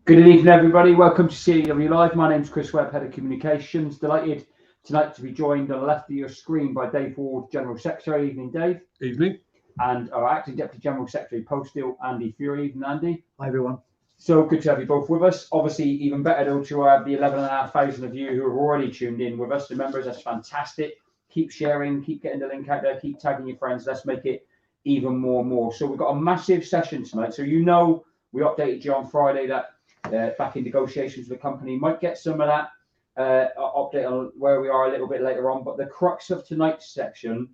Good evening, everybody. Welcome to CEW Live. My name's Chris Webb, Head of Communications. Delighted tonight to be joined on the left of your screen by Dave Ward, General Secretary. Evening, Dave. Evening. And our Acting Deputy General Secretary, Postal, Andy Fury. Evening, Andy. Hi, everyone. So good to have you both with us. Obviously, even better though to have the 11,500 of you who have already tuned in with us. The members, that's fantastic. Keep sharing, keep getting the link out there, keep tagging your friends. Let's make it even more and more. So we've got a massive session tonight. So you know we updated you on Friday that back in negotiations with the company. Might get some of that update on where we are a little bit later on, but the crux of tonight's section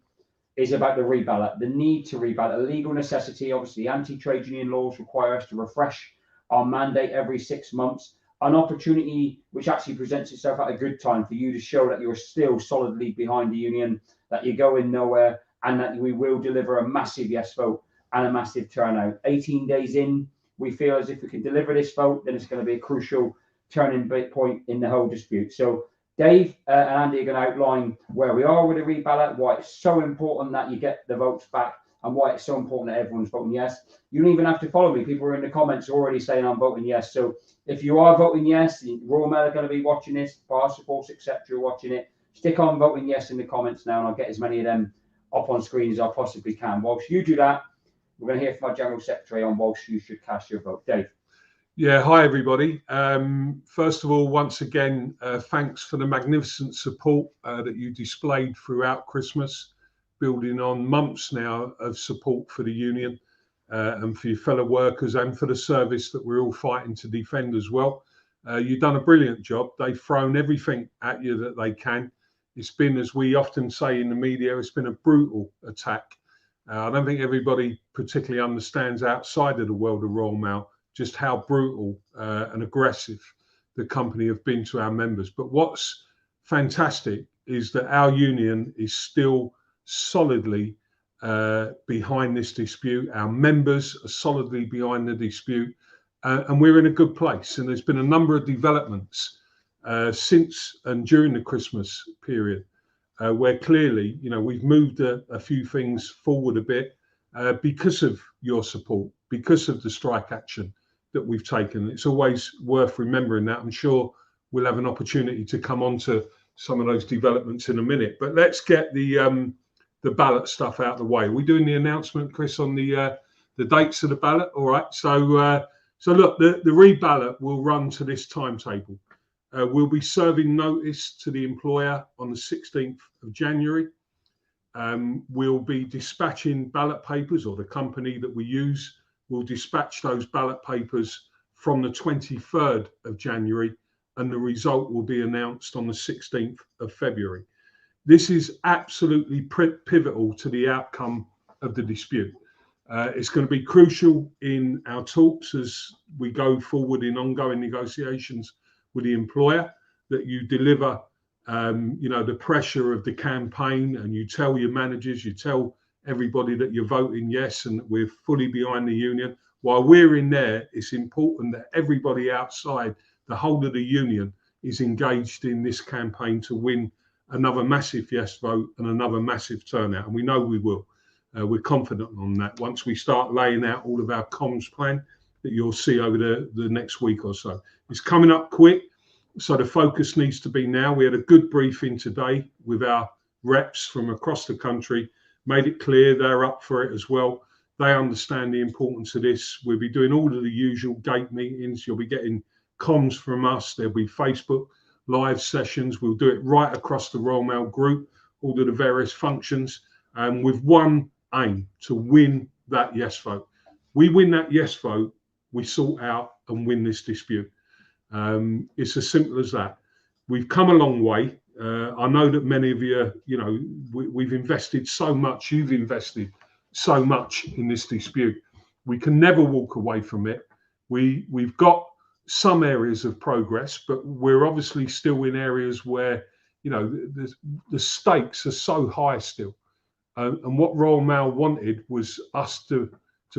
is about the re-ballot, the need to re-ballot, a legal necessity. Obviously, anti-trade union laws require us to refresh our mandate every 6 months, an opportunity which actually presents itself at a good time for you to show that you're still solidly behind the union, that you're going nowhere, and that we will deliver a massive yes vote and a massive turnout. 18 days in, we feel as if we can deliver this vote, then it's going to be a crucial turning point in the whole dispute. So Dave and Andy are going to outline where we are with the re-ballot, why it's so important that you get the votes back, and why it's so important that everyone's voting yes. You don't even have to follow me. People are in the comments already saying I'm voting yes. So if you are voting yes, the Royal Mail are going to be watching this, bar supports, etc., watching it. Stick on voting yes in the comments now, and I'll get as many of them up on screen as I possibly can. Whilst you do that, we're going to hear from our General Secretary on whilst you should cast your vote. Dave. Yeah, hi everybody. First of all, once again, thanks for the magnificent support that you displayed throughout Christmas, building on months now of support for the union and for your fellow workers and for the service that we're all fighting to defend as well. You've done a brilliant job. They've thrown everything at you that they can. It's been, as we often say in the media, it's been a brutal attack. I don't think everybody particularly understands outside of the world of Royal Mail just how brutal and aggressive the company have been to our members. But what's fantastic is that our union is still solidly behind this dispute. Our members are solidly behind the dispute, and we're in a good place. And there's been a number of developments since and during the Christmas period where clearly, you know, we've moved a few things forward a bit because of your support, because of the strike action that we've taken. It's always worth remembering that. I'm sure we'll have an opportunity to come on to some of those developments in a minute. But let's get the ballot stuff out of the way. Are we doing the announcement, Chris, on the dates of the ballot? All right. So look, the re-ballot will run to this timetable. We'll be serving notice to the employer on the 16th of January. We'll be dispatching ballot papers, or the company that we use will dispatch those ballot papers from the 23rd of January, and the result will be announced on the 16th of February. This is absolutely pivotal to the outcome of the dispute. It's going to be crucial in our talks as we go forward in ongoing negotiations with the employer, that you deliver, you know, the pressure of the campaign, and you tell your managers, you tell everybody that you're voting yes and that we're fully behind the union. While we're in there, it's important that everybody outside, the whole of the union, is engaged in this campaign to win another massive yes vote and another massive turnout. And we know we will. We're confident on that once we start laying out all of our comms plan that you'll see over the next week or so. It's coming up quick, so the focus needs to be now. We had a good briefing today with our reps from across the country, made it clear they're up for it as well. They understand the importance of this. We'll be doing all of the usual gate meetings. You'll be getting comms from us. There'll be Facebook live sessions. We'll do it right across the Royal Mail group, all of the various functions, with one aim: to win that yes vote. We win that yes vote, we sort out and win this dispute. It's as simple as that. We've come a long way. I know that many of you, you know, we've invested so much, you've invested so much in this dispute. We can never walk away from it. We've got some areas of progress, but we're obviously still in areas where, you know, the stakes are so high still. And what Royal Mail wanted was us to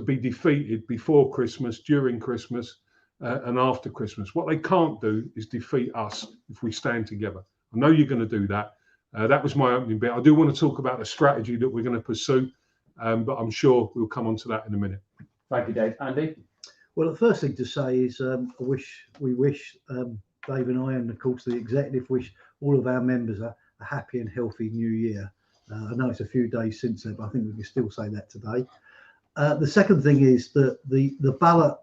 be defeated before Christmas, during Christmas, and after Christmas. What they can't do is defeat us if we stand together. I know you're going to do that. That was my opening bit. I do want to talk about the strategy that we're going to pursue, but I'm sure we'll come on to that in a minute. Thank you, Dave. Andy? Well, the first thing to say is we wish Dave and I, and of course the executive, wish all of our members a happy and healthy new year. I know it's a few days since then, but I think we can still say that today. The second thing is that the ballot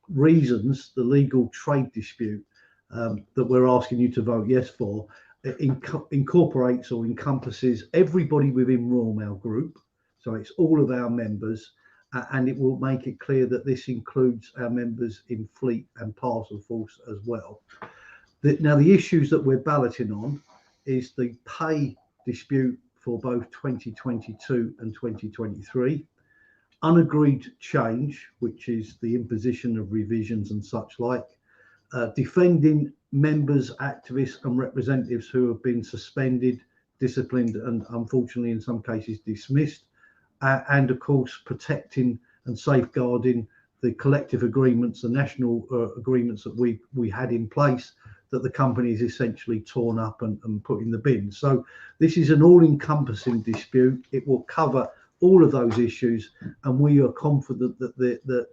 reasons, the legal trade dispute that we're asking you to vote yes for, incorporates or encompasses everybody within Royal Mail Group. So it's all of our members, and it will make it clear that this includes our members in Fleet and Parcel Force as well. Now, the issues that we're balloting on is the pay dispute for both 2022 and 2023, unagreed change, which is the imposition of revisions and such like, defending members, activists and representatives who have been suspended, disciplined and unfortunately in some cases dismissed, and of course protecting and safeguarding the collective agreements, the national agreements that we had in place, that the company is essentially torn up and put in the bin. So this is an all-encompassing dispute. It will cover all of those issues, and we are confident that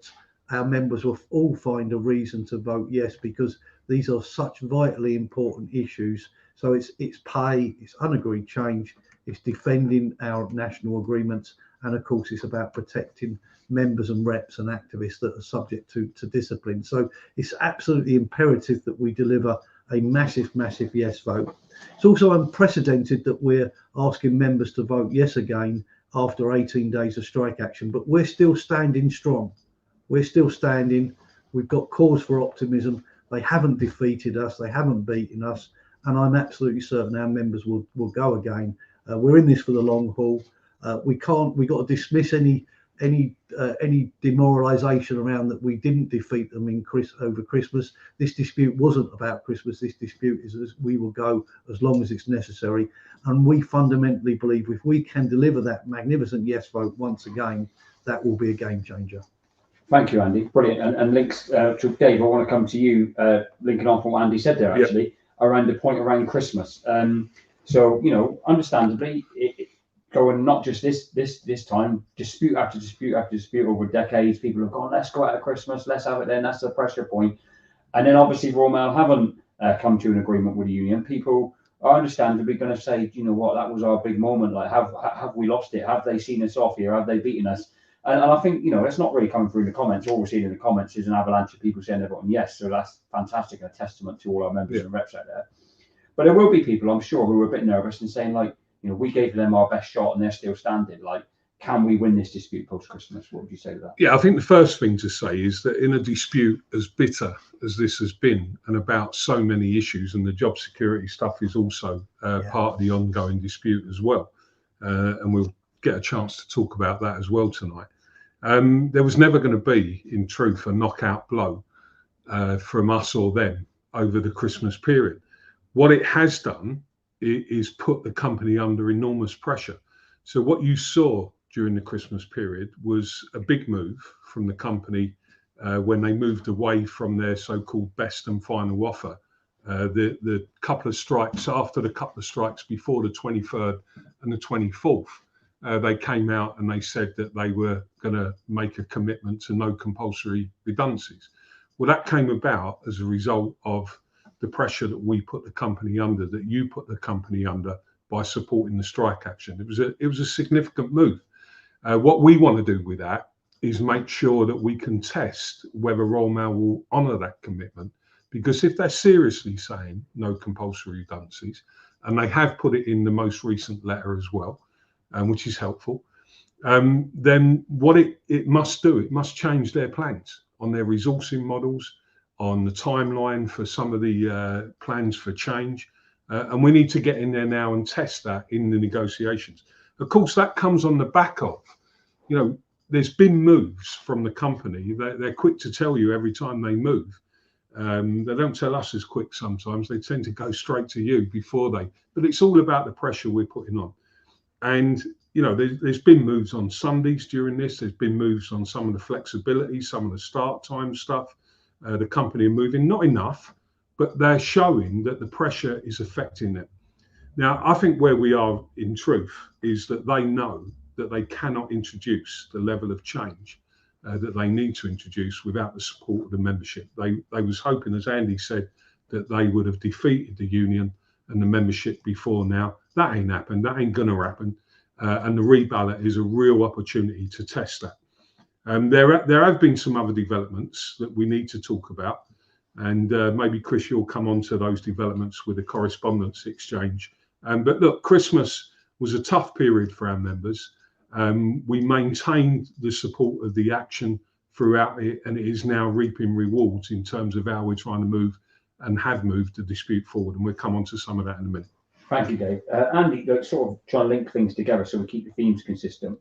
our members will all find a reason to vote yes, because these are such vitally important issues. So it's pay, it's unagreed change, it's defending our national agreements, and of course it's about protecting members and reps and activists that are subject to discipline. So it's absolutely imperative that we deliver a massive yes vote. It's also unprecedented that we're asking members to vote yes again after 18 days of strike action, but we're still standing strong. We're still standing. We've got cause for optimism. They haven't defeated us. They haven't beaten us. And I'm absolutely certain our members will go again. We're in this for the long haul. We've got to dismiss any demoralisation around that we didn't defeat them over Christmas. This dispute wasn't about Christmas. This dispute is we will go as long as it's necessary. And we fundamentally believe if we can deliver that magnificent yes vote once again, that will be a game changer. Thank you, Andy. Brilliant. And links to Dave, I want to come to you, linking on from what Andy said there, actually, around the point around Christmas. So, you know, understandably, going not just this time, dispute after dispute after dispute over decades, people have gone, let's go out at Christmas, let's have it then, that's the pressure point. And then obviously Royal Mail haven't come to an agreement with the union. People are understandably going to say, you know what, that was our big moment. Like, have we lost it? Have they seen us off here? Have they beaten us? And I think, you know, it's not really coming through in the comments. All we're seeing in the comments is an avalanche of people saying they're voting yes. So that's fantastic and a testament to all our members and reps out there. But there will be people, I'm sure, who are a bit nervous and saying, like, you know, we gave them our best shot and they're still standing. Like, can we win this dispute post-Christmas? What would you say to that? Yeah, I think the first thing to say is that in a dispute as bitter as this has been and about so many issues, and the job security stuff is also part of the ongoing dispute as well. And we'll get a chance to talk about that as well tonight. There was never going to be, in truth, a knockout blow from us or them over the Christmas period. What it has done is put the company under enormous pressure. So what you saw during the Christmas period was a big move from the company when they moved away from their so-called best and final offer. The couple of strikes, after the couple of strikes before the 23rd and the 24th, they came out and they said that they were going to make a commitment to no compulsory redundancies. Well, that came about as a result of the pressure that we put the company under, that you put the company under, by supporting the strike action. It was a significant move. What we want to do with that is make sure that we can test whether Royal Mail will honour that commitment, because if they're seriously saying no compulsory redundancies, and they have put it in the most recent letter as well, which is helpful, then what it must do, it must change their plans on their resourcing models, on the timeline for some of the plans for change. And we need to get in there now and test that in the negotiations. Of course, that comes on the back of, you know, there's been moves from the company. They're quick to tell you every time they move. They don't tell us as quick sometimes. They tend to go straight to you before but it's all about the pressure we're putting on. And, you know, there's been moves on Sundays during this. There's been moves on some of the flexibility, some of the start time stuff. The company are moving, not enough, but they're showing that the pressure is affecting them. Now, I think where we are in truth is that they know that they cannot introduce the level of change that they need to introduce without the support of the membership. They was hoping, as Andy said, that they would have defeated the union and the membership before now. That ain't happened. That ain't going to happen. And the re-ballot is a real opportunity to test that. There have been some other developments that we need to talk about, and maybe Chris, you'll come on to those developments with the correspondence exchange. But look, Christmas was a tough period for our members. We maintained the support of the action throughout it, and it is now reaping rewards in terms of how we're trying to move and have moved the dispute forward. And we'll come on to some of that in a minute. Thank you, Dave. Andy, sort of try and link things together so we keep the themes consistent.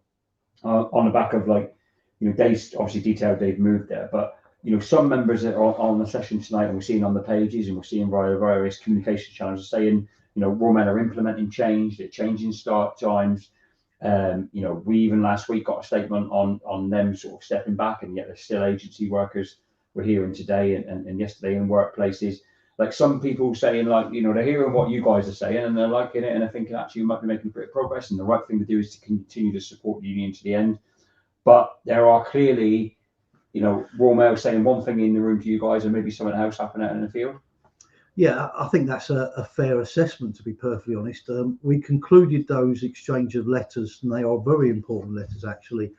On the back of, like, you know, Dave's obviously detailed, Dave moved there, but you know, some members that are on the session tonight, and we're seeing on the pages and we're seeing via various communication channels, are saying, you know, Royal Mail are implementing change, they're changing start times. You know, we even last week got a statement on them sort of stepping back, and yet they're still agency workers. We're hearing today and yesterday in workplaces. Like, some people saying, like, you know, they're hearing what you guys are saying and they're liking it and they're thinking actually you might be making a bit of progress, and the right thing to do is to continue to support the union to the end. But there are clearly, you know, Royal Mail saying one thing in the room to you guys and maybe something else happening out in the field. Yeah, I think that's a fair assessment, to be perfectly honest. We concluded those exchange of letters, and they are very important letters actually,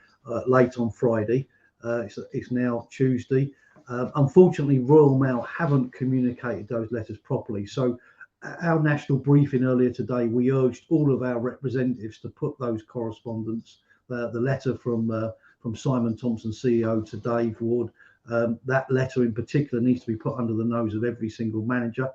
late on Friday. It's now Tuesday. Unfortunately, Royal Mail haven't communicated those letters properly. So our national briefing earlier today, we urged all of our representatives to put those correspondence, the letter from Simon Thompson, CEO, to Dave Ward, that letter in particular needs to be put under the nose of every single manager,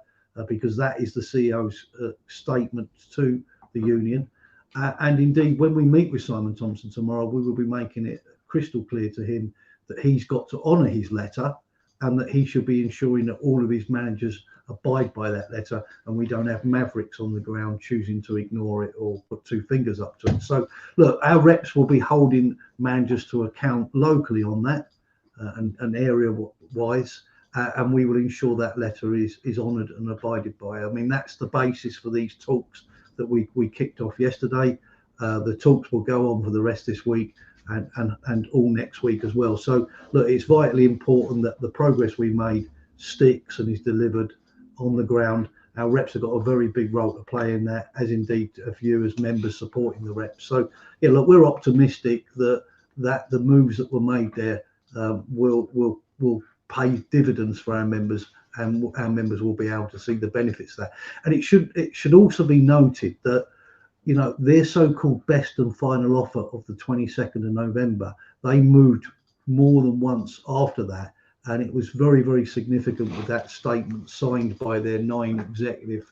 because that is the CEO's statement to the union. And indeed, when we meet with Simon Thompson tomorrow, we will be making it crystal clear to him that he's got to honour his letter, and that he should be ensuring that all of his managers abide by that letter, and we don't have mavericks on the ground choosing to ignore it or put two fingers up to it. So look, our reps will be holding managers to account locally on that, and area wise, and we will ensure that letter is honoured and abided by. I mean, that's the basis for these talks that we kicked off yesterday. The talks will go on for the rest this week and all next week as well. So look, it's vitally important that the progress we made sticks and is delivered on the ground. Our reps have got a very big role to play in that, as indeed of you as members supporting the reps. So yeah, look, we're optimistic that the moves that were made there will pay dividends for our members, and our members will be able to see the benefits there. And it should also be noted that, you know, their so-called best and final offer of the 22nd of November, they moved more than once after that, and it was very, very significant with that statement signed by their 9 executive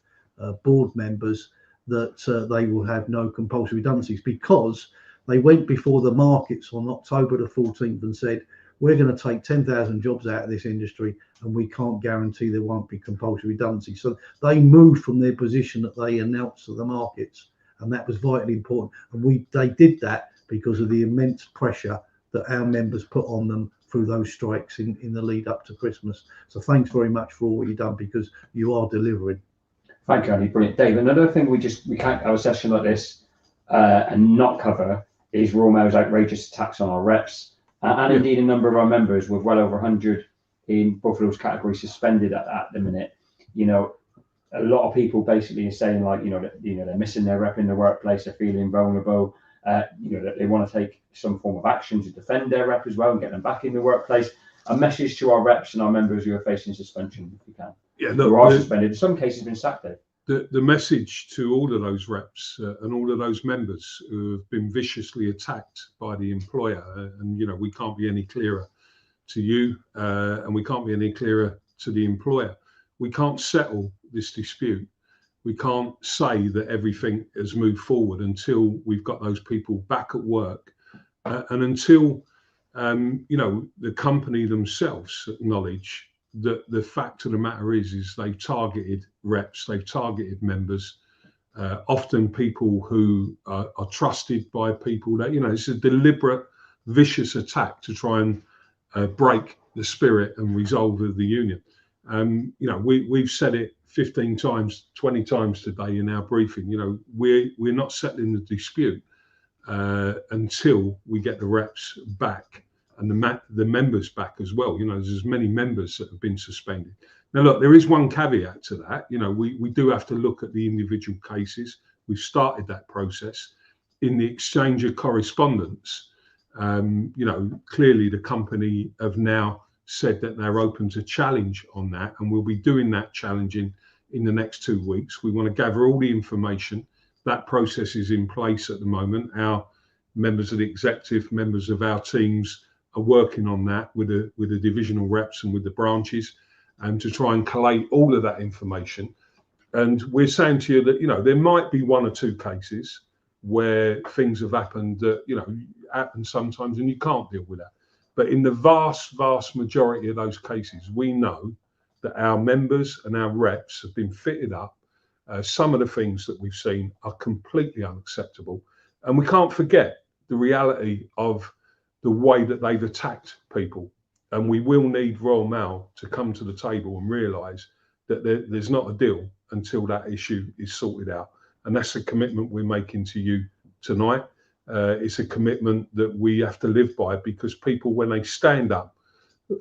board members that they will have no compulsory redundancies, because they went before the markets on October the 14th and said, we're going to take 10,000 jobs out of this industry, and we can't guarantee there won't be compulsory redundancy. So they moved from their position that they announced to the markets, and that was vitally important. And they did that because of the immense pressure that our members put on them through those strikes in the lead up to Christmas. So thanks very much for all you've done, because you are delivering. Thank you, Andy. Brilliant. Dave, another thing we can't have a session like this and not cover is Royal Mail's outrageous attacks on our reps, and indeed a number of our members, with well over 100 in both of those categories suspended at the minute. You know, a lot of people basically are saying, like, they're missing their rep in the workplace, they're feeling vulnerable, that they want to take some form of action to defend their rep as well and get them back in the workplace. A message to our reps and our members who are facing suspension, if you can. Yeah, who are suspended, in some cases been sacked, Dave. The message to all of those reps and all of those members who have been viciously attacked by the employer, and we can't be any clearer to you, and we can't be any clearer to the employer. We can't settle this dispute. We can't say that everything has moved forward until we've got those people back at work, and until the company themselves acknowledge that the fact of the matter is they've targeted reps, they've targeted members, often people who are trusted by people that, it's a deliberate, vicious attack to try and break the spirit and resolve of the union. We've said it 15 times, 20 times today in our briefing. We're not settling the dispute until we get the reps back and the members back as well. There's as many members that have been suspended. Now, look, there is one caveat to that. We do have to look at the individual cases. We've started that process. In the exchange of correspondence, clearly the company have now said that they're open to challenge on that, and we'll be doing that challenging in the next 2 weeks. We want to gather all the information. That process is in place at the moment. Our members of the executive, members of our teams are working on that with the divisional reps and with the branches, to try and collate all of that information. And we're saying to you that, there might be 1 or 2 cases where things have happened that, happen sometimes and you can't deal with that. But in the vast, vast majority of those cases, we know that our members and our reps have been fitted up. Some of the things that we've seen are completely unacceptable. And we can't forget the reality of the way that they've attacked people. And we will need Royal Mail to come to the table and realise that there's not a deal until that issue is sorted out. And that's a commitment we're making to you tonight. It's a commitment that we have to live by, because people, when they stand up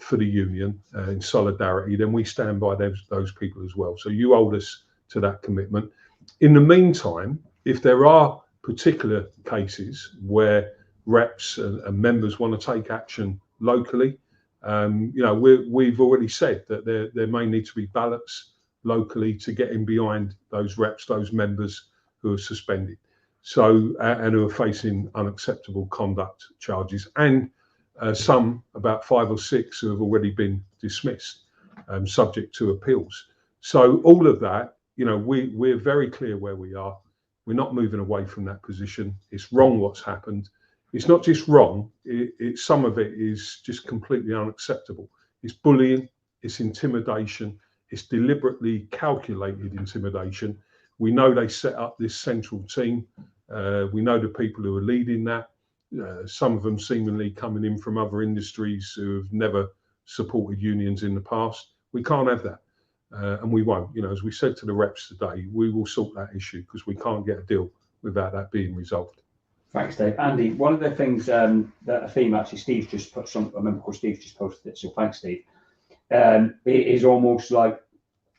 for the union in solidarity, then we stand by those people as well. So you hold us to that commitment. In the meantime, if there are particular cases where reps and members want to take action locally, we've already said that there may need to be ballots locally to get in behind those reps, those members who are suspended, and who are facing unacceptable conduct charges, and some, about 5 or 6, who have already been dismissed, subject to appeals. So all of that, we're very clear where we are. We're not moving away from that position. It's wrong what's happened. It's not just wrong, some of it is just completely unacceptable. It's bullying, it's intimidation, it's deliberately calculated intimidation. We know they set up this central team. We know the people who are leading that. Some of them seemingly coming in from other industries who have never supported unions in the past. We can't have that, and we won't. As we said to the reps today, we will sort that issue, because we can't get a deal without that being resolved. Thanks, Dave. Andy, one of the things that a theme, actually, Steve just put I remember, of course, Steve just posted it, so thanks, Steve. It is almost like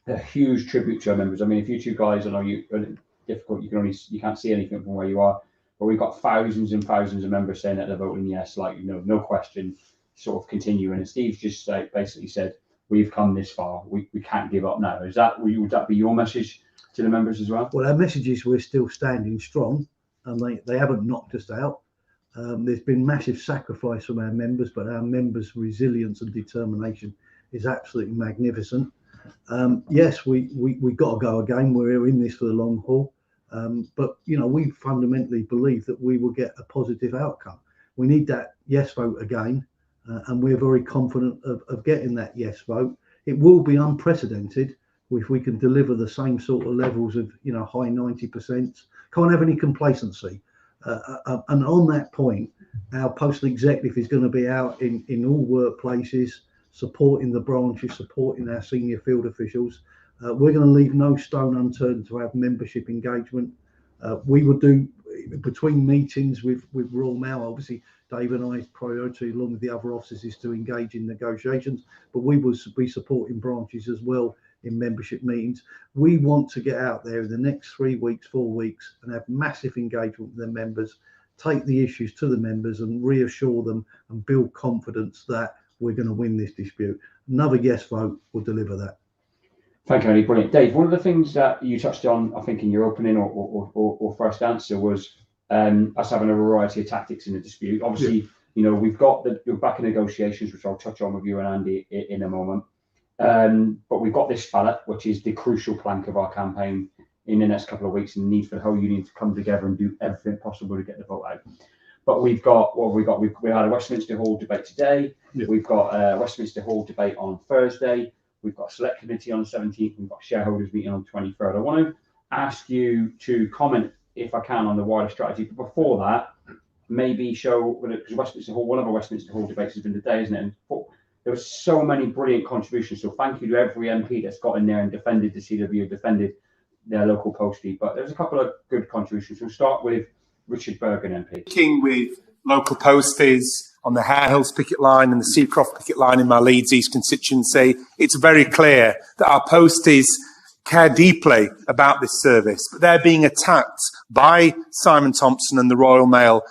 a huge tribute to our members. I mean, if you two guys, I know you are difficult, you can't see anything from where you are, but we've got thousands and thousands of members saying that they're voting yes, no question, sort of continuing. And Steve just basically said, we've come this far, we can't give up now. Would that be your message to the members as well? Well, our message is we're still standing strong, and they haven't knocked us out. There's been massive sacrifice from our members, but our members' resilience and determination is absolutely magnificent. Yes, we got to go again. We're in this for the long haul, but we fundamentally believe that we will get a positive outcome. We need that yes vote again, and we're very confident of getting that yes vote. It will be unprecedented if we can deliver the same sort of levels of high 90%. Can't have any complacency, and on that point, our postal executive is going to be out in all workplaces, supporting the branches, supporting our senior field officials. We're going to leave no stone unturned to have membership engagement. We will do, between meetings with Royal Mail, obviously Dave and I's priority, along with the other officers, is to engage in negotiations, but we will be supporting branches as well in membership meetings. We want to get out there in the next 3 weeks, 4 weeks, and have massive engagement with the members, take the issues to the members and reassure them and build confidence that we're going to win this dispute. Another yes vote will deliver that. Thank you, Andy. Brilliant. Dave, one of the things that you touched on, I think, in your opening or first answer was us having a variety of tactics in the dispute. Obviously, we've got the back in negotiations, which I'll touch on with you and Andy in a moment. But we've got this ballot, which is the crucial plank of our campaign in the next couple of weeks, and the need for the whole union to come together and do everything possible to get the vote out. But we had a Westminster Hall debate today. Yeah. We've got a Westminster Hall debate on Thursday. We've got a select committee on the 17th. We've got a shareholders meeting on the 23rd. I want to ask you to comment, if I can, on the wider strategy. But before that, maybe show, because Westminster Hall, one of our Westminster Hall debates has been today, isn't it? And there were so many brilliant contributions. So thank you to every MP that's got in there and defended the CW, defended their local postie. But there's a couple of good contributions. We'll start with Richard Bergen MP. Working with local posties on the Hare Hills picket line and the Seacroft picket line in my Leeds East constituency, it's very clear that our posties care deeply about this service, but they're being attacked by Simon Thompson and the Royal Mail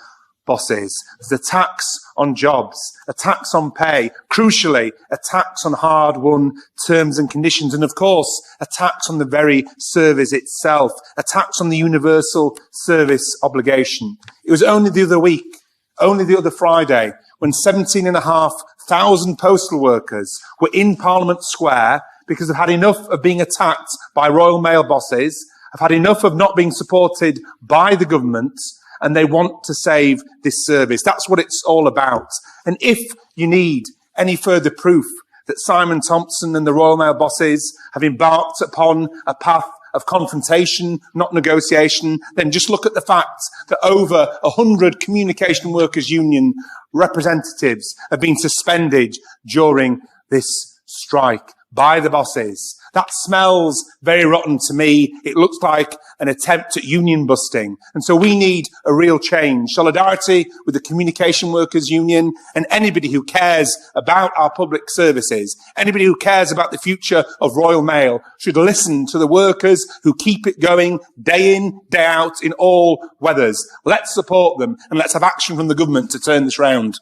bosses. There's attacks on jobs, attacks on pay, crucially, attacks on hard-won terms and conditions, and of course, attacks on the very service itself, attacks on the universal service obligation. It was only the other week, only the other Friday, when 17,500 postal workers were in Parliament Square because they've had enough of being attacked by Royal Mail bosses, have had enough of not being supported by the government, and they want to save this service. That's what it's all about. And if you need any further proof that Simon Thompson and the Royal Mail bosses have embarked upon a path of confrontation, not negotiation, then just look at the fact that over 100 Communication Workers Union representatives have been suspended during this strike by the bosses. That smells very rotten to me. It looks like an attempt at union busting. And so we need a real change. Solidarity with the Communication Workers Union and anybody who cares about our public services, anybody who cares about the future of Royal Mail should listen to the workers who keep it going day in, day out in all weathers. Let's support them and let's have action from the government to turn this round.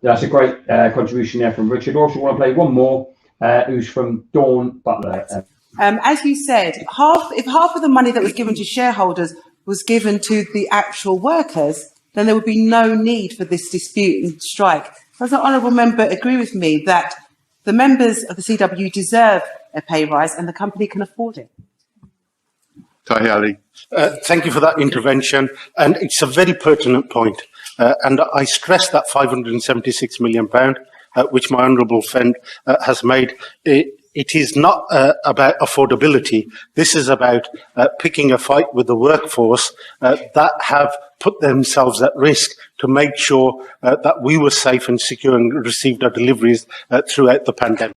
That's a great contribution there from Richard. Also want to play one more, who's from Dawn Butler. As you said, if half of the money that was given to shareholders was given to the actual workers, then there would be no need for this dispute and strike. Does the honourable member agree with me that the members of the CW deserve a pay rise and the company can afford it? Thank you for that intervention, and it's a very pertinent point. And I stress that £576 million, which my honourable friend has made. It is not about affordability. This is about picking a fight with the workforce that have put themselves at risk to make sure that we were safe and secure and received our deliveries throughout the pandemic.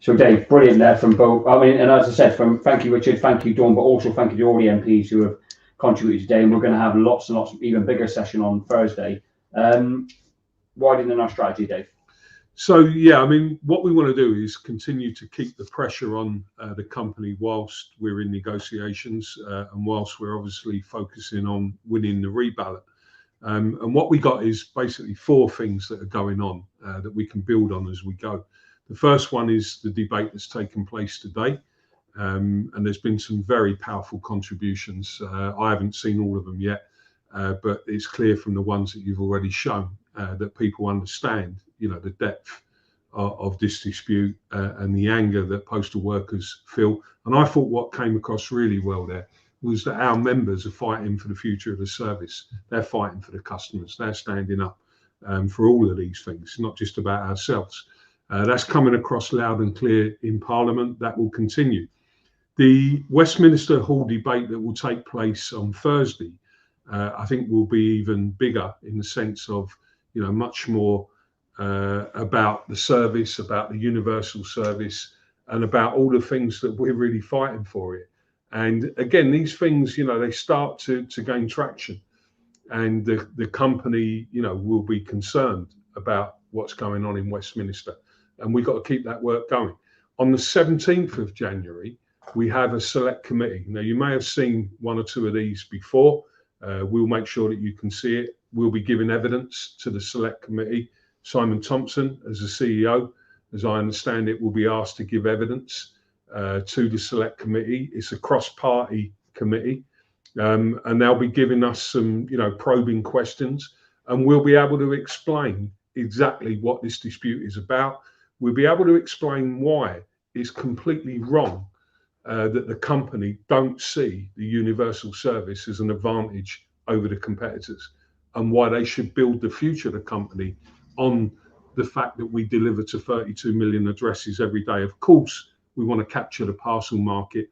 So Dave, brilliant there from both. I mean, and as I said, thank you, Richard, thank you, Dawn, but also thank you to all the MPs who have contributed today. And we're going to have lots and lots of even bigger session on Thursday. Widening our strategy, Dave. So, yeah, I mean, what we want to do is continue to keep the pressure on the company whilst we're in negotiations and whilst we're obviously focusing on winning the re-ballot. And what we got is basically four things that are going on that we can build on as we go. The first one is the debate that's taken place today. And there's been some very powerful contributions. I haven't seen all of them yet, but it's clear from the ones that you've already shown that people understand, you know, the depth of this dispute and the anger that postal workers feel. And I thought what came across really well there was that our members are fighting for the future of the service. They're fighting for the customers. They're standing up for all of these things, not just about ourselves. That's coming across loud and clear in Parliament. That will continue. The Westminster Hall debate that will take place on Thursday, I think will be even bigger in the sense of, you know, much more about the service, about the universal service, and about all the things that we're really fighting for it. And again, these things, you know, they start to gain traction, and the company, you know, will be concerned about what's going on in Westminster, and we've got to keep that work going. On the 17th of January, we have a select committee. Now, you may have seen one or two of these before. We'll make sure that you can see it. We'll be giving evidence to the select committee. Simon Thompson, as the CEO, as I understand it, will be asked to give evidence to the select committee. It's a cross-party committee, and they'll be giving us some, you know, probing questions, and we'll be able to explain exactly what this dispute is about. We'll be able to explain why it's completely wrong that the company don't see the universal service as an advantage over the competitors, and why they should build the future of the company on the fact that we deliver to 32 million addresses every day. Of course, we want to capture the parcel market.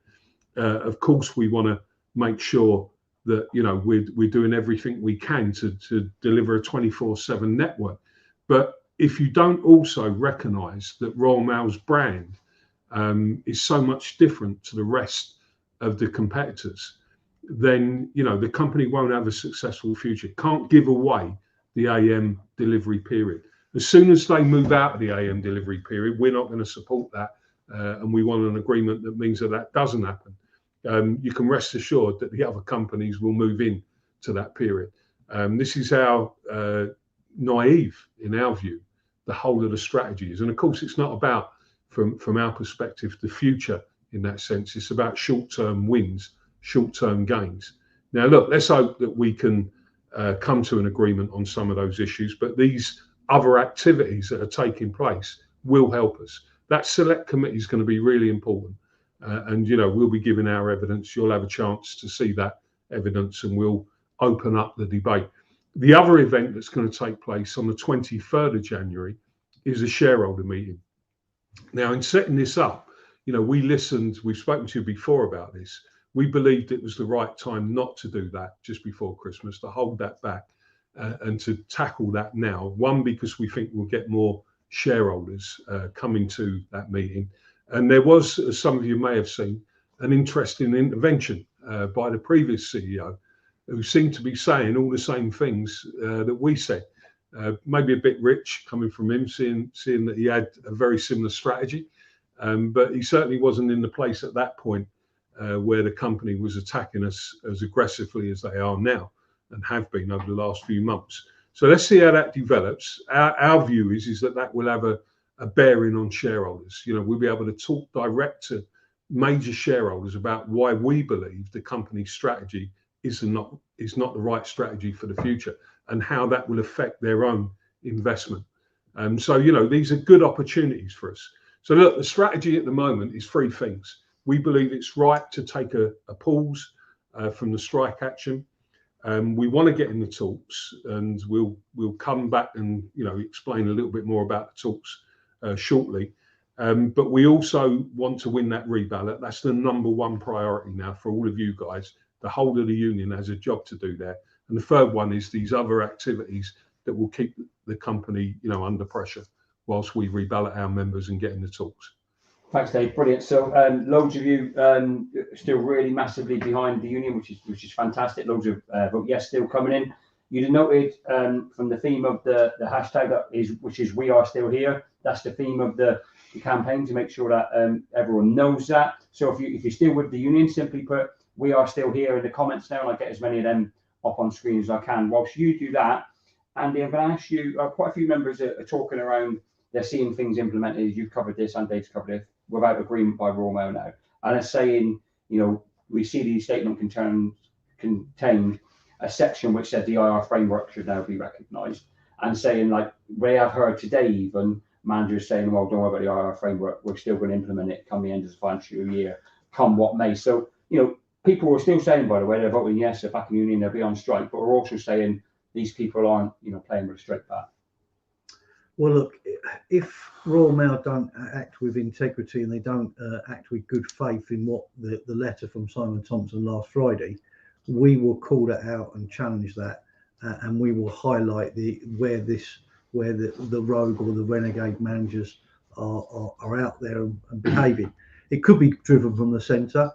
Of course, we want to make sure that, you know, we're doing everything we can to deliver a 24/7 network. But if you don't also recognise that Royal Mail's brand is so much different to the rest of the competitors, then the company won't have a successful future. Can't give away the AM delivery period. As soon as they move out of the AM delivery period, we're not going to support that, and we want an agreement that means that doesn't happen. You can rest assured that the other companies will move in to that period. This is how naive, in our view, the whole of the strategy is. And of course, it's not about, from our perspective, the future in that sense. It's about short-term wins, short-term gains. Now, look, let's hope that we can come to an agreement on some of those issues, but these other activities that are taking place will help us. That select committee is going to be really important. And we'll be giving our evidence. You'll have a chance to see that evidence, and we'll open up the debate. The other event that's going to take place on the 23rd of January is a shareholder meeting. Now, in setting this up, we listened, we've spoken to you before about this. We believed it was the right time not to do that just before Christmas, to hold that back and to tackle that now. One, because we think we'll get more shareholders coming to that meeting. And there was, as some of you may have seen, an interesting intervention by the previous CEO, who seemed to be saying all the same things that we said. Maybe a bit rich coming from him, seeing that he had a very similar strategy. But he certainly wasn't in the place at that point where the company was attacking us as aggressively as they are now and have been over the last few months. So let's see how that develops. Our view is that will have a bearing on shareholders. We'll be able to talk direct to major shareholders about why we believe the company's strategy is not the right strategy for the future, and how that will affect their own investment. So these are good opportunities for us. So look, the strategy at the moment is three things. We believe it's right to take a pause from the strike action. We want to get in the talks, and we'll come back and explain a little bit more about the talks shortly. But we also want to win that re-ballot. That's the number one priority now for all of you guys. The whole of the union has a job to do there. And the third one is these other activities that will keep the company under pressure whilst we re-ballot our members and get in the talks. Thanks, Dave. Brilliant. So loads of you still really massively behind the union, which is fantastic. Loads of vote yes still coming in. You'd have noted from the theme of the hashtag which is "We Are Still Here." That's the theme of the campaign, to make sure that everyone knows that. So if you're still with the union, simply put "We Are Still Here" in the comments now, and I'll get as many of them up on screen as I can. Whilst you do that, Andy, I'm going to ask you. Quite a few members are talking around. They're seeing things implemented. You've covered this, and Dave's covered it, without agreement by Royal Mail now, and are saying, we see the statement contained a section which said the IR framework should now be recognised, and saying, like, we have heard today even managers saying, well, don't worry about the IR framework, we're still going to implement it come the end of the financial year, come what may. So, people are still saying, by the way, they're voting yes, they're back in union, they'll be on strike, but we're also saying these people aren't, playing with a straight bat. Well, look, if Royal Mail don't act with integrity and they don't act with good faith in what the letter from Simon Thompson last Friday, we will call that out and challenge that, and we will highlight where the rogue or the renegade managers are out there and behaving. It could be driven from the centre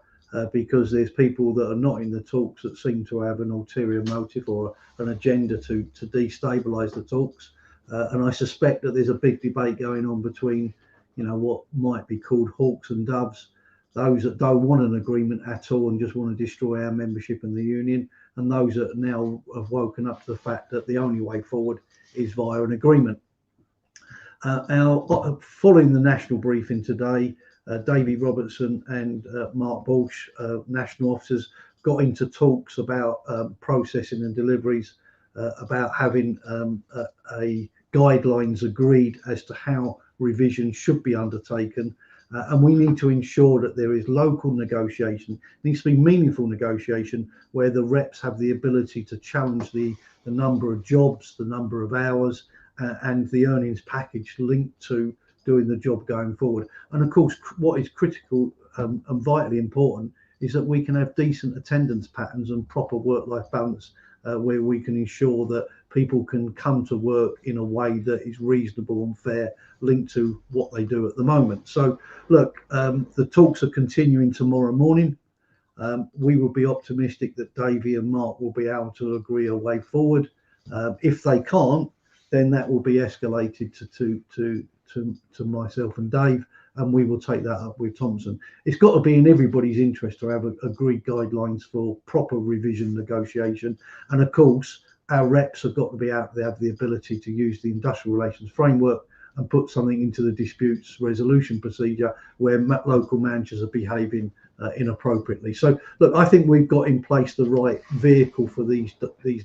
because there's people that are not in the talks that seem to have an ulterior motive or an agenda to destabilise the talks. And I suspect that there's a big debate going on between, what might be called hawks and doves, those that don't want an agreement at all and just want to destroy our membership in the union, and those that now have woken up to the fact that the only way forward is via an agreement. Following the national briefing today, Davy Robertson and Mark Balch, national officers, got into talks about processing and deliveries, about having a guidelines agreed as to how revision should be undertaken, and we need to ensure that there is local negotiation. It needs to be meaningful negotiation where the reps have the ability to challenge the number of jobs, the number of hours, and the earnings package linked to doing the job going forward. And of course, what is critical and vitally important is that we can have decent attendance patterns and proper work-life balance, where we can ensure that people can come to work in a way that is reasonable and fair, linked to what they do at the moment. So look, the talks are continuing tomorrow morning. We will be optimistic that Davey and Mark will be able to agree a way forward. If they can't, then that will be escalated to myself and Dave, and we will take that up with Thompson. It's got to be in everybody's interest to have agreed guidelines for proper revision negotiation, and of course our reps have got to be out there, have the ability to use the industrial relations framework and put something into the disputes resolution procedure where local managers are behaving inappropriately. So look, I think we've got in place the right vehicle for these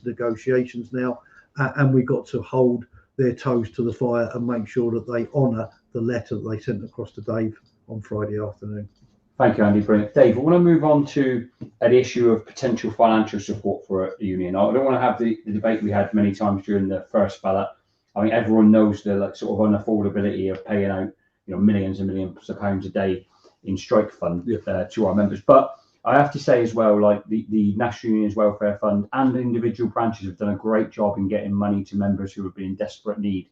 negotiations now, and we've got to hold their toes to the fire and make sure that they honour the letter that they sent across to Dave on Friday afternoon. Thank you, Andy. Brilliant. Dave, I want to move on to an issue of potential financial support for a union. I don't want to have the debate we had many times during the first ballot. I mean, everyone knows the sort of unaffordability of paying out, millions and millions of pounds a day in strike fund to our members. But I have to say as well, like the National Union's Welfare Fund and individual branches have done a great job in getting money to members who have been in desperate need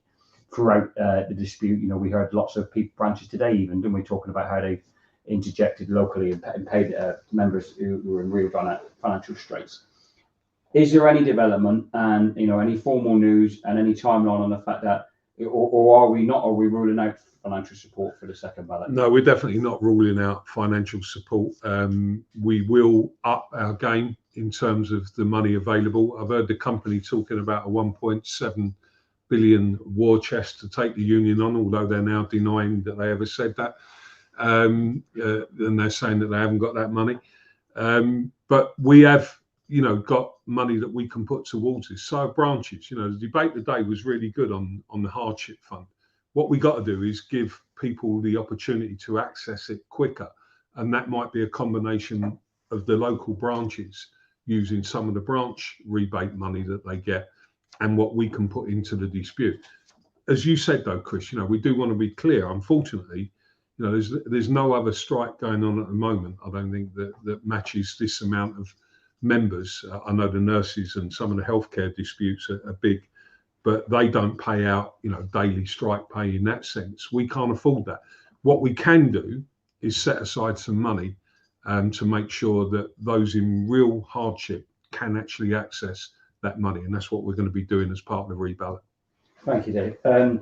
throughout the dispute. We heard lots of branches today, even, didn't we, talking about how they've interjected locally and paid members who were in real financial straits. Is there any development and any formal news and any timeline on the fact that, or are we ruling out financial support for the second ballot? No, we're definitely not ruling out financial support. We will up our game in terms of the money available. I've heard the company talking about a 1.7 billion war chest to take the union on, although they're now denying that they ever said that. And they're saying that they haven't got that money. But we have, got money that we can put towards this. So have branches. The debate today was really good on the hardship fund. What we got to do is give people the opportunity to access it quicker. And that might be a combination of the local branches using some of the branch rebate money that they get and what we can put into the dispute. As you said, though, Chris, we do want to be clear. Unfortunately, there's no other strike going on at the moment. I don't think that matches this amount of members. I know the nurses and some of the healthcare disputes are big, but they don't pay out, daily strike pay in that sense. We can't afford that. What we can do is set aside some money to make sure that those in real hardship can actually access that money, and that's what we're going to be doing as part of the re-ballot. Thank you, Dave.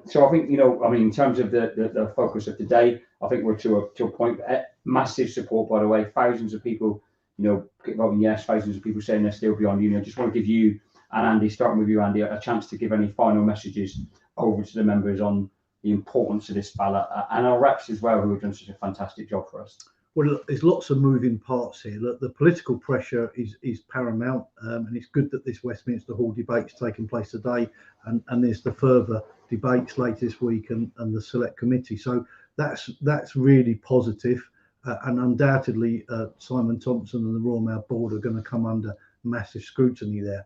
So I think, in terms of the focus of today, I think we're to a point. Massive support, by the way. Thousands of people, voting yes. Thousands of people saying they're still beyond union. I just want to give you and Andy, starting with you, Andy, a chance to give any final messages over to the members on the importance of this ballot and our reps as well, who have done such a fantastic job for us. Well, look, there's lots of moving parts here. Look, the political pressure is paramount, and it's good that this Westminster Hall debate's taking place today, and there's the further debates later this week and the select committee. So that's really positive, and undoubtedly Simon Thompson and the Royal Mail Board are going to come under massive scrutiny there.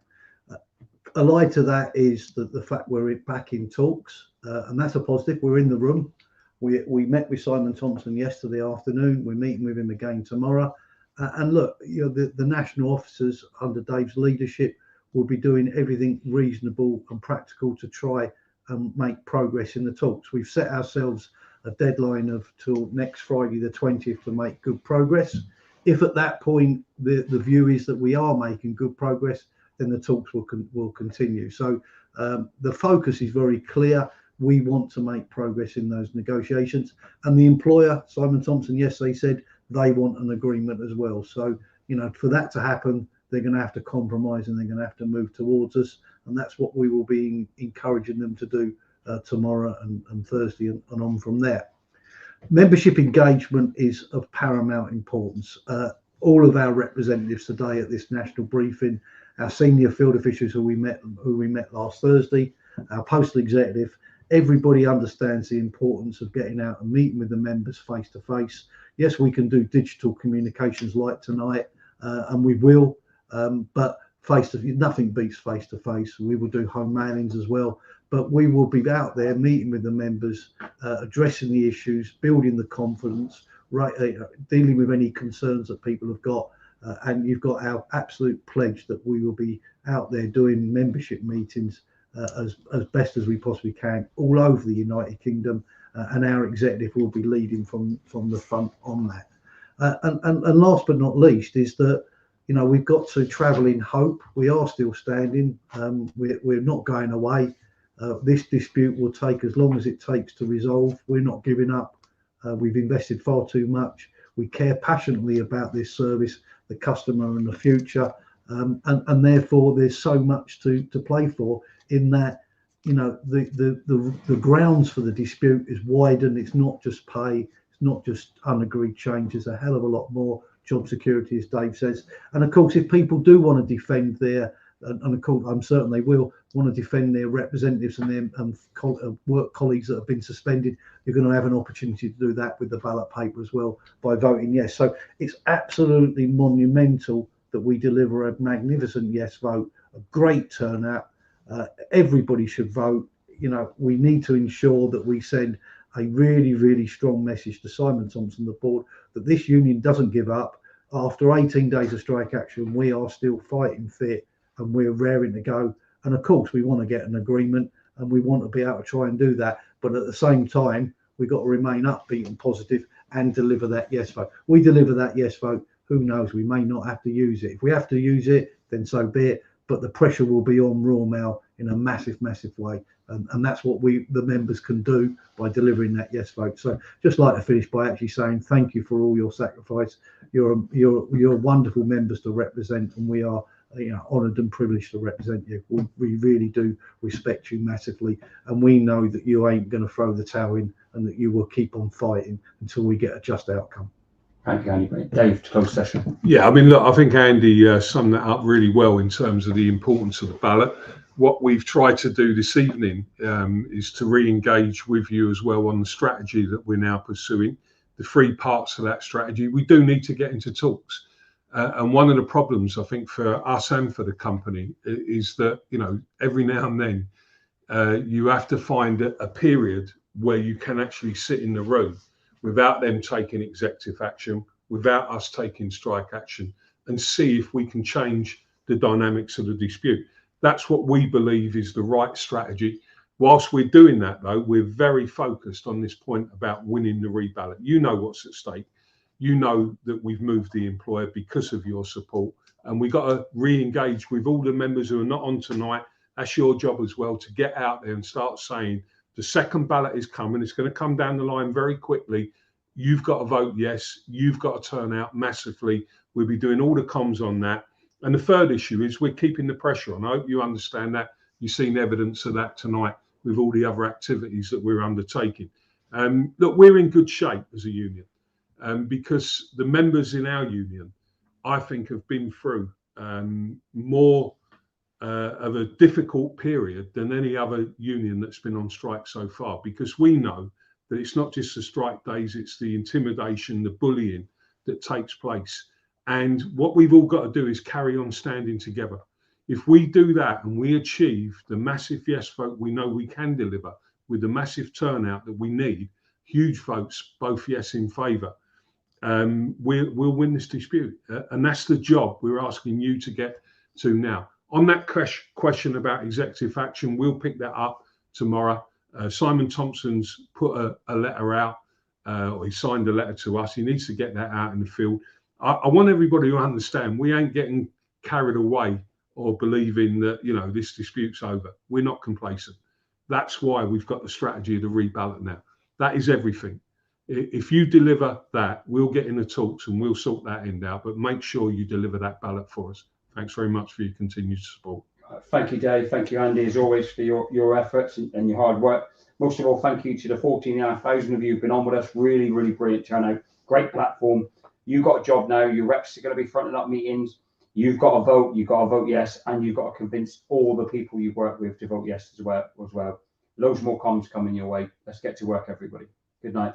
Allied to that is the fact we're back in talks, and that's a positive. We're in the room. We met with Simon Thompson yesterday afternoon. We're meeting with him again tomorrow. And look, the national officers under Dave's leadership will be doing everything reasonable and practical to try and make progress in the talks. We've set ourselves a deadline of till next Friday the 20th to make good progress. If at that point the view is that we are making good progress, then the talks will continue. So the focus is very clear. We want to make progress in those negotiations, and the employer, Simon Thompson, yes, they said they want an agreement as well. So, for that to happen, they're going to have to compromise and they're going to have to move towards us. And that's what we will be encouraging them to do tomorrow and Thursday and on from there. Membership engagement is of paramount importance. All of our representatives today at this national briefing, our senior field officials who we met last Thursday, our postal executive, everybody understands the importance of getting out and meeting with the members face to face. Yes, we can do digital communications like tonight, and we will, but nothing beats face to face. We will do home mailings as well, but we will be out there meeting with the members, addressing the issues, building the confidence, dealing with any concerns that people have got. And you've got our absolute pledge that we will be out there doing membership meetings as best as we possibly can all over the United Kingdom, and our executive will be leading from the front on that. And last but not least is that, you know, we've got to travel in hope. We are still standing. We're not going away. This dispute will take as long as it takes to resolve. We're not giving up. We've invested far too much. We care passionately about this service, the customer and the future. And therefore there's so much to play for, in that, you know, the grounds for the dispute is widened. It's not just pay, it's not just unagreed changes, a hell of a lot more job security, as Dave says. And of course, if people do want to defend their, and of course I'm certain they will want to defend their representatives and their work colleagues that have been suspended, you're going to have an opportunity to do that with the ballot paper as well, by voting yes. So it's absolutely monumental that we deliver a magnificent yes vote, a great turnout. Everybody should vote. You know, we need to ensure that we send a really, really strong message to Simon Thompson, the board, that this union doesn't give up. After 18 days of strike action, we are still fighting fit and we're raring to go. And of course, we want to get an agreement and we want to be able to try and do that. But at the same time, we've got to remain upbeat and positive and deliver that yes vote. We deliver that yes vote, who knows, we may not have to use it. If we have to use it, then so be it. But the pressure will be on Royal Mail in a massive, massive way. And that's what we, the members, can do by delivering that yes vote. So just like to finish by actually saying thank you for all your sacrifice. You're wonderful members to represent, and we are, you know, honoured and privileged to represent you. We really do respect you massively, and we know that you ain't going to throw the towel in, and that you will keep on fighting until we get a just outcome. Thank you, Andy. Dave, to close session. Yeah, I mean, look, I think Andy summed that up really well in terms of the importance of the ballot. What we've tried to do this evening is to re-engage with you as well on the strategy that we're now pursuing, the three parts of that strategy. We do need to get into talks. And one of the problems, I think, for us and for the company is that, you know, every now and then you have to find a period where you can actually sit in the room without them taking executive action, without us taking strike action, and see if we can change the dynamics of the dispute. That's what we believe is the right strategy. Whilst we're doing that, though, we're very focused on this point about winning the re-ballot. You know what's at stake. You know that we've moved the employer because of your support, and we've got to re-engage with all the members who are not on tonight. That's your job as well, to get out there and start saying the second ballot is coming. It's going to come down the line very quickly. You've got to vote yes. You've got to turn out massively. We'll be doing all the comms on that. And the third issue is we're keeping the pressure on. I hope you understand that. You've seen evidence of that tonight with all the other activities that we're undertaking. Look, we're in good shape as a union because the members in our union, I think, have been through more of a difficult period than any other union that's been on strike so far, because we know that it's not just the strike days, it's the intimidation, the bullying that takes place. And what we've all got to do is carry on standing together. If we do that and we achieve the massive yes vote we know we can deliver with the massive turnout that we need, huge votes, both yes in favour, we'll win this dispute. And that's the job we're asking you to get to now. On that question about executive action, we'll pick that up tomorrow. Simon Thompson's put a letter out, or he signed a letter to us. He needs to get that out in the field. I want everybody to understand we ain't getting carried away or believing that, you know, this dispute's over. We're not complacent. That's why we've got the strategy of the re-ballot now. That is everything. If you deliver that, we'll get in the talks and we'll sort that end out, but make sure you deliver that ballot for us. Thanks very much for your continued support. Thank you, Dave. Thank you, Andy, as always, for your efforts and your hard work. Most of all, thank you to the 14,500 of you who've been on with us. Really, really brilliant turnout. Great platform. You've got a job now. Your reps are going to be fronting up meetings. You've got to vote. You've got to vote yes, and you've got to convince all the people you've worked with to vote yes as well. Loads more comms coming your way. Let's get to work, everybody. Good night.